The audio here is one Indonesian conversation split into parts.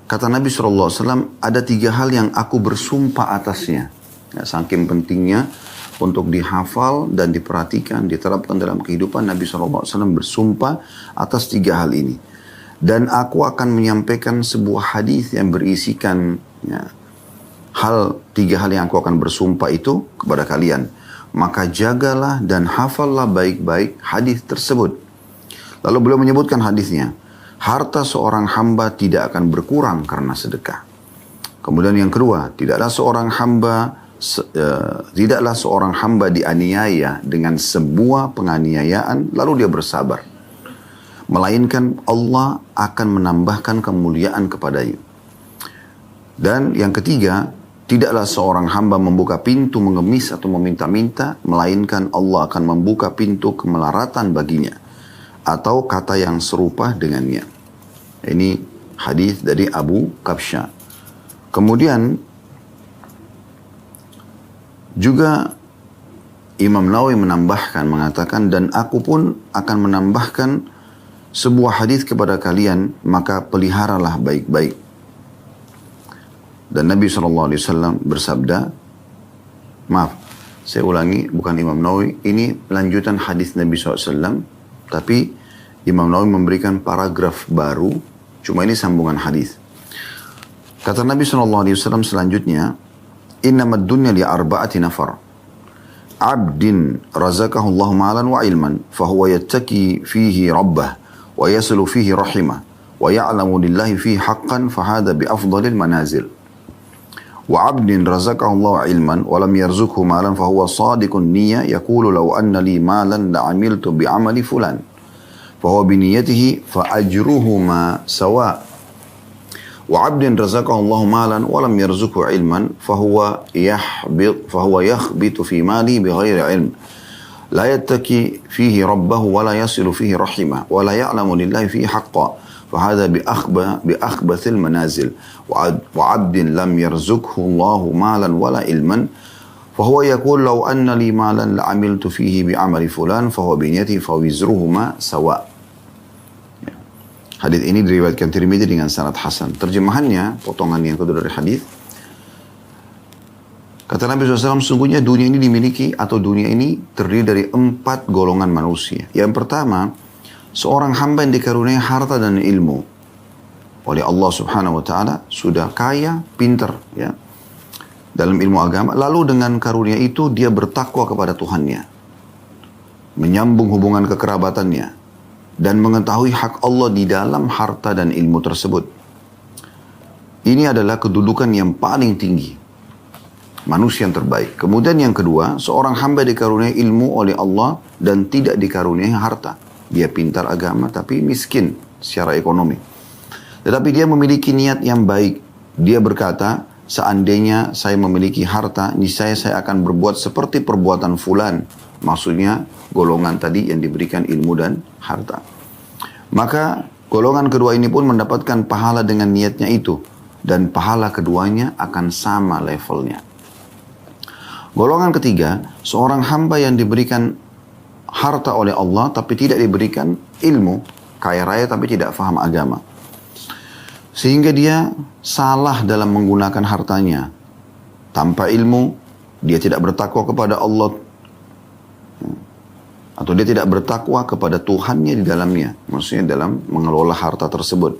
kata Nabi SAW, ada 3 hal yang aku bersumpah atasnya. Ya, saking pentingnya untuk dihafal dan diperhatikan, diterapkan dalam kehidupan, Nabi SAW bersumpah atas 3 hal ini. Dan aku akan menyampaikan sebuah hadis yang berisikan ya, 3 hal yang aku akan bersumpah itu kepada kalian. Maka jagalah dan hafallah baik-baik hadis tersebut. Lalu beliau menyebutkan hadisnya. Harta seorang hamba tidak akan berkurang karena sedekah. Kemudian yang kedua, tidaklah seorang hamba dianiaya dengan sebuah penganiayaan lalu dia bersabar. Melainkan Allah akan menambahkan kemuliaan kepadanya. Dan yang ketiga, tidaklah seorang hamba membuka pintu mengemis atau meminta-minta, melainkan Allah akan membuka pintu kemelaratan baginya. Atau kata yang serupa dengannya. Ini hadis dari Abu Kabsha. Kemudian juga Imam Nawawi menambahkan, mengatakan, dan aku pun akan menambahkan sebuah hadis kepada kalian, maka peliharalah baik-baik. Dan Nabi SAW bersabda, maaf, saya ulangi, bukan Imam Nawawi, ini lanjutan hadis Nabi SAW, tapi Imam Nawawi memberikan paragraf baru, cuma ini sambungan hadis. Kata Nabi SAW selanjutnya, innamad dunya li arba'ati nafar. Abdin razaqahu Allah malan wa ilman, fahuwa yattaki fihi rabbah, wa yaslu fihi rahimah, wa ya'lamu lillahi fihi haqqan, fahada bi afdalil manazil. Wa abdin razaqahu Allah ilman, wa lam yarzukhu malan, fahuwa sadiqun niyya, yakulu law anna li malan la'amiltu bi amali fulan. فهو بنيته فأجرهما سواء وعبد رزقه الله مالا ولم يرزقه علما فهو يخبط في ماله بغير علم لا يتقي فيه ربه ولا يصل فيه رحمه ولا يعلم لله فيه حقا فهذا بأخبث المنازل وعبد لم يرزقه الله مالا ولا علما فهو يقول لو أن لي مالا لعملت فيه بعمل فلان فهو بنيته فوزرهما سواء. Hadis ini diriwayatkan Tirmidzi dengan sanad hasan. Terjemahannya, potongan yang kedua dari hadis. Kata Nabi SAW, sungguhnya dunia ini dimiliki atau dunia ini terdiri dari 4 golongan manusia. Yang pertama, seorang hamba yang dikaruniai harta dan ilmu oleh Allah Subhanahu Wa Taala, sudah kaya, pintar, ya, dalam ilmu agama. Lalu dengan karunia itu dia bertakwa kepada Tuhannya, menyambung hubungan kekerabatannya, dan mengetahui hak Allah di dalam harta dan ilmu tersebut. Ini adalah kedudukan yang paling tinggi, manusia yang terbaik. Kemudian yang kedua, seorang hamba dikaruniai ilmu oleh Allah dan tidak dikaruniai harta. Dia pintar agama tapi miskin secara ekonomi. Tetapi dia memiliki niat yang baik. Dia berkata, seandainya saya memiliki harta, niscaya saya akan berbuat seperti perbuatan fulan. Maksudnya golongan tadi yang diberikan ilmu dan harta. Maka golongan kedua ini pun mendapatkan pahala dengan niatnya itu. Dan pahala keduanya akan sama levelnya. Golongan ketiga, seorang hamba yang diberikan harta oleh Allah tapi tidak diberikan ilmu. Kaya raya tapi tidak faham agama. Sehingga dia salah dalam menggunakan hartanya. Tanpa ilmu, dia tidak bertakwa kepada Allah. Atau dia tidak bertakwa kepada Tuhannya di dalamnya. Maksudnya dalam mengelola harta tersebut.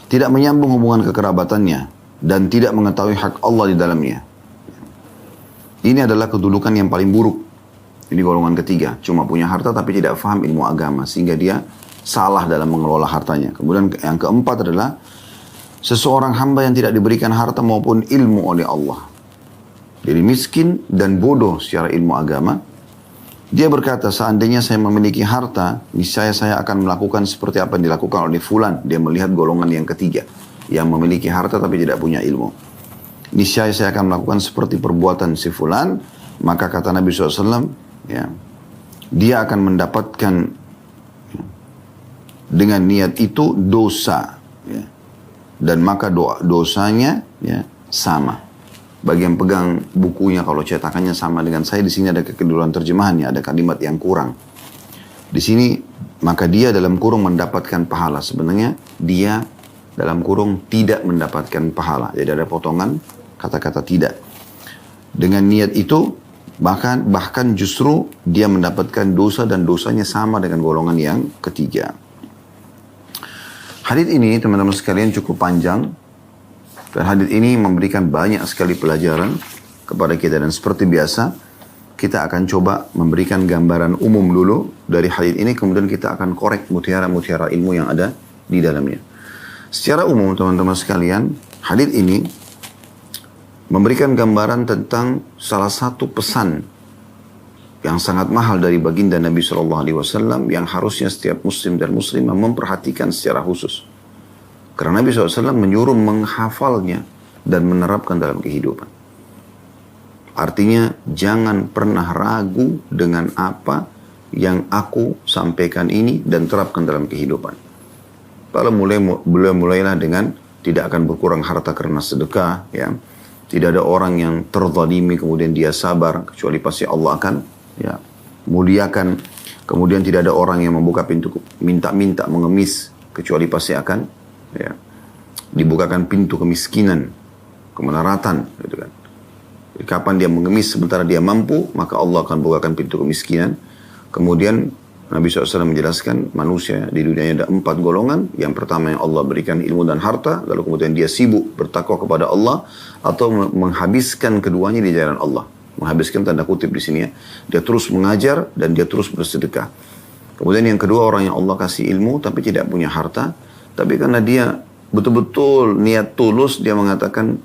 Tidak menyambung hubungan kekerabatannya. Dan tidak mengetahui hak Allah di dalamnya. Ini adalah kedudukan yang paling buruk. Ini golongan ketiga. Cuma punya harta tapi tidak faham ilmu agama. Sehingga dia salah dalam mengelola hartanya. Kemudian yang keempat adalah seseorang hamba yang tidak diberikan harta maupun ilmu oleh Allah. Jadi miskin dan bodoh secara ilmu agama. Dia berkata, seandainya saya memiliki harta, niscaya saya akan melakukan seperti apa yang dilakukan oleh fulan. Dia melihat golongan yang ketiga, yang memiliki harta tapi tidak punya ilmu. Niscaya saya akan melakukan seperti perbuatan si fulan. Maka kata Nabi SAW, ya, dia akan mendapatkan dengan niat itu dosa. Ya. Dan maka dosanya ya, sama. Bagi yang pegang bukunya, kalau cetakannya sama dengan saya, di sini ada kekeliruan terjemahannya, ada kalimat yang kurang. Di sini, maka dia dalam kurung mendapatkan pahala. Sebenarnya dia dalam kurung tidak mendapatkan pahala. Jadi ada potongan kata-kata tidak. Dengan niat itu bahkan justru dia mendapatkan dosa dan dosanya sama dengan golongan yang ketiga. Hadits ini teman-teman sekalian cukup panjang. Dan hadits ini memberikan banyak sekali pelajaran kepada kita. Dan seperti biasa, kita akan coba memberikan gambaran umum dulu dari hadits ini. Kemudian kita akan korek mutiara-mutiara ilmu yang ada di dalamnya. Secara umum teman-teman sekalian, hadits ini memberikan gambaran tentang salah satu pesan yang sangat mahal dari baginda Nabi SAW yang harusnya setiap muslim dan muslimah memperhatikan secara khusus. Karena Nabi SAW menyuruh menghafalnya dan menerapkan dalam kehidupan. Artinya jangan pernah ragu dengan apa yang aku sampaikan ini dan terapkan dalam kehidupan. Kalau mulailah dengan tidak akan berkurang harta karena sedekah, ya. Tidak ada orang yang terzalimi kemudian dia sabar, kecuali pasti Allah akan ya muliakan. Kemudian tidak ada orang yang membuka pintu minta-minta mengemis, kecuali pasti akan ya dibukakan pintu kemiskinan, kemelaratan, gitu kan. Jadi, kapan dia mengemis sementara dia mampu, maka Allah akan bukakan pintu kemiskinan. Kemudian Nabi SAW menjelaskan manusia di dunia ada 4 golongan. Yang pertama yang Allah berikan ilmu dan harta. Lalu kemudian dia sibuk bertakwa kepada Allah. Atau menghabiskan keduanya di jalan Allah. Menghabiskan tanda kutip di sini ya. Dia terus mengajar dan dia terus bersedekah. Kemudian yang kedua orang yang Allah kasih ilmu tapi tidak punya harta. Tapi karena dia betul-betul niat tulus dia mengatakan,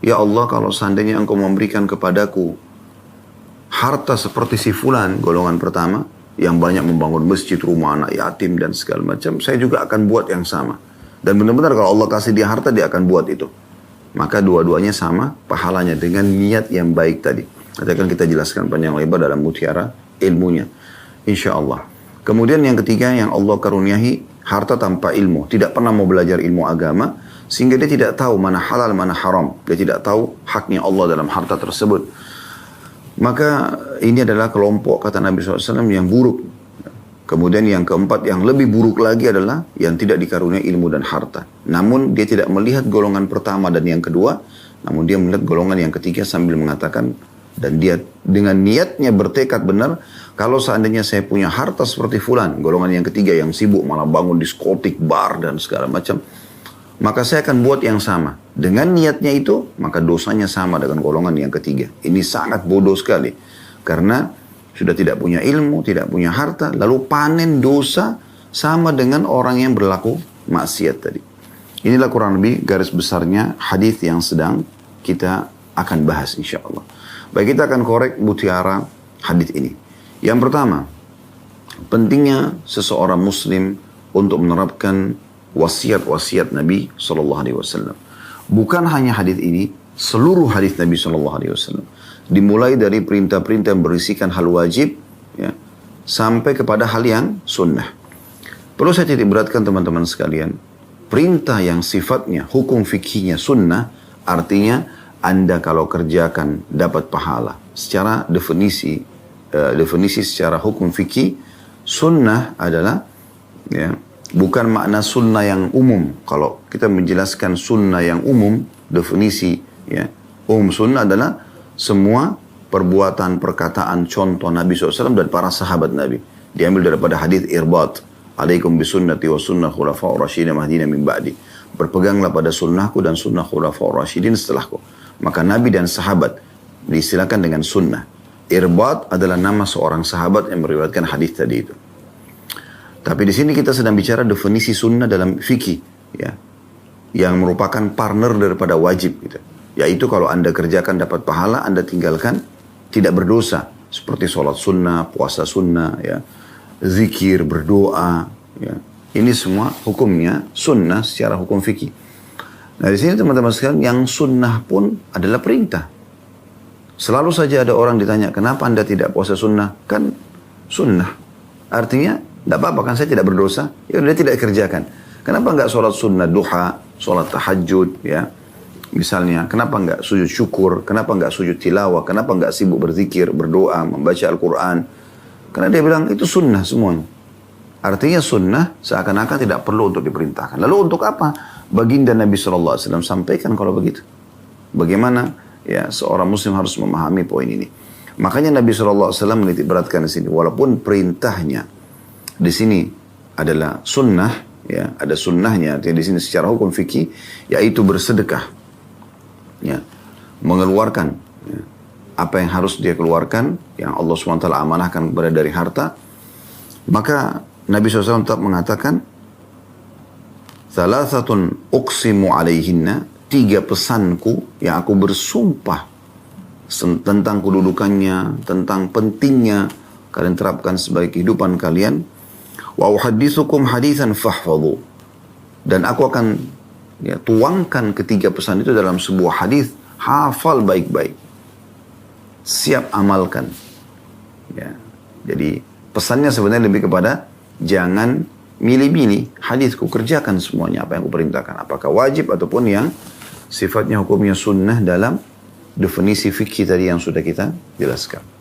ya Allah kalau seandainya engkau memberikan kepadaku harta seperti si fulan, golongan pertama, yang banyak membangun masjid, rumah anak yatim dan segala macam, saya juga akan buat yang sama. Dan benar-benar kalau Allah kasih dia harta, dia akan buat itu. Maka dua-duanya sama pahalanya dengan niat yang baik tadi. Nanti akan kita jelaskan panjang lebar dalam mutiara ilmunya, insya Allah. Kemudian yang ketiga yang Allah karuniahi harta tanpa ilmu, tidak pernah mau belajar ilmu agama, sehingga dia tidak tahu mana halal mana haram, dia tidak tahu haknya Allah dalam harta tersebut. Maka ini adalah kelompok kata Nabi SAW yang buruk. Kemudian yang keempat yang lebih buruk lagi adalah yang tidak dikaruniai ilmu dan harta. Namun dia tidak melihat golongan pertama dan yang kedua, namun dia melihat golongan yang ketiga sambil mengatakan, dan dia dengan niatnya bertekad benar, kalau seandainya saya punya harta seperti fulan, golongan yang ketiga yang sibuk malah bangun diskotik, bar dan segala macam, maka saya akan buat yang sama. Dengan niatnya itu, maka dosanya sama dengan golongan yang ketiga. Ini sangat bodoh sekali. Karena sudah tidak punya ilmu, tidak punya harta, lalu panen dosa sama dengan orang yang berlaku maksiat tadi. Inilah kurang lebih garis besarnya hadis yang sedang kita akan bahas insya Allah. Baik, kita akan korek mutiara hadis ini. Yang pertama, pentingnya seseorang muslim untuk menerapkan wasiat-wasiat Nabi SAW. Bukan hanya hadis ini, seluruh hadis Nabi SAW. Dimulai dari perintah-perintah yang berisikan hal wajib, ya, sampai kepada hal yang sunnah. Perlu saya titik beratkan teman-teman sekalian, perintah yang sifatnya hukum fikihnya sunnah, artinya Anda kalau kerjakan dapat pahala. Secara definisi secara hukum fikih, sunnah adalah ya, bukan makna sunnah yang umum. Kalau kita menjelaskan sunnah yang umum, definisi ya, umum sunnah adalah semua perbuatan, perkataan, contoh Nabi SAW dan para sahabat Nabi. Diambil daripada hadis Irbad. Alaikum bisunnati wa sunnah khulafa'ur rasyidin mahdina min ba'di. Berpeganglah pada sunnahku dan sunnah khulafa'ur rasyidin setelahku. Maka Nabi dan sahabat diistilahkan dengan sunnah. Irbad adalah nama seorang sahabat yang meriwayatkan hadis tadi itu. Tapi di sini kita sedang bicara definisi sunnah dalam fikih, ya, yang merupakan partner daripada wajib, gitu. Yaitu kalau Anda kerjakan dapat pahala, Anda tinggalkan tidak berdosa. Seperti sholat sunnah, puasa sunnah, ya, zikir, berdoa, ya. Ini semua hukumnya sunnah secara hukum fikih. Nah di sini teman-teman sekalian, yang sunnah pun adalah perintah. Selalu saja ada orang ditanya, kenapa Anda tidak puasa sunnah? Kan sunnah. Artinya, tidak apa-apa kan saya tidak berdosa. Ya dia tidak kerjakan. Kenapa enggak sholat sunnah duha, sholat tahajud, ya. Misalnya, kenapa enggak sujud syukur? Kenapa enggak sujud tilawah? Kenapa enggak sibuk berzikir, berdoa, membaca Al-Quran? Karena dia bilang itu sunnah semuanya. Artinya sunnah seakan-akan tidak perlu untuk diperintahkan. Lalu untuk apa? baginda Nabi SAW sampaikan kalau begitu. Bagaimana ya seorang muslim harus memahami poin ini. Makanya Nabi SAW menitik beratkan di sini. Walaupun perintahnya di sini adalah sunnah, ya ada sunnahnya. Artinya di sini secara hukum fikih, yaitu bersedekah, ya mengeluarkan ya, apa yang harus dia keluarkan, yang Allah SWT amanahkan kepada dari harta. Maka Nabi SAW tetap mengatakan, Thalathatun uqsimu alaihinna, 3 pesanku yang aku bersumpah tentang kedudukannya, tentang pentingnya kalian terapkan sebagai kehidupan kalian. Wa uhaddithukum hadithan fahfadhu, dan aku akan ya, tuangkan ketiga pesan itu dalam sebuah hadis, hafal baik-baik, siap amalkan. Ya, jadi pesannya sebenarnya lebih kepada jangan milih-milih hadisku, kerjakan semuanya apa yang aku perintahkan, apakah wajib ataupun yang sifatnya hukumnya sunnah dalam definisi fikih tadi yang sudah kita jelaskan.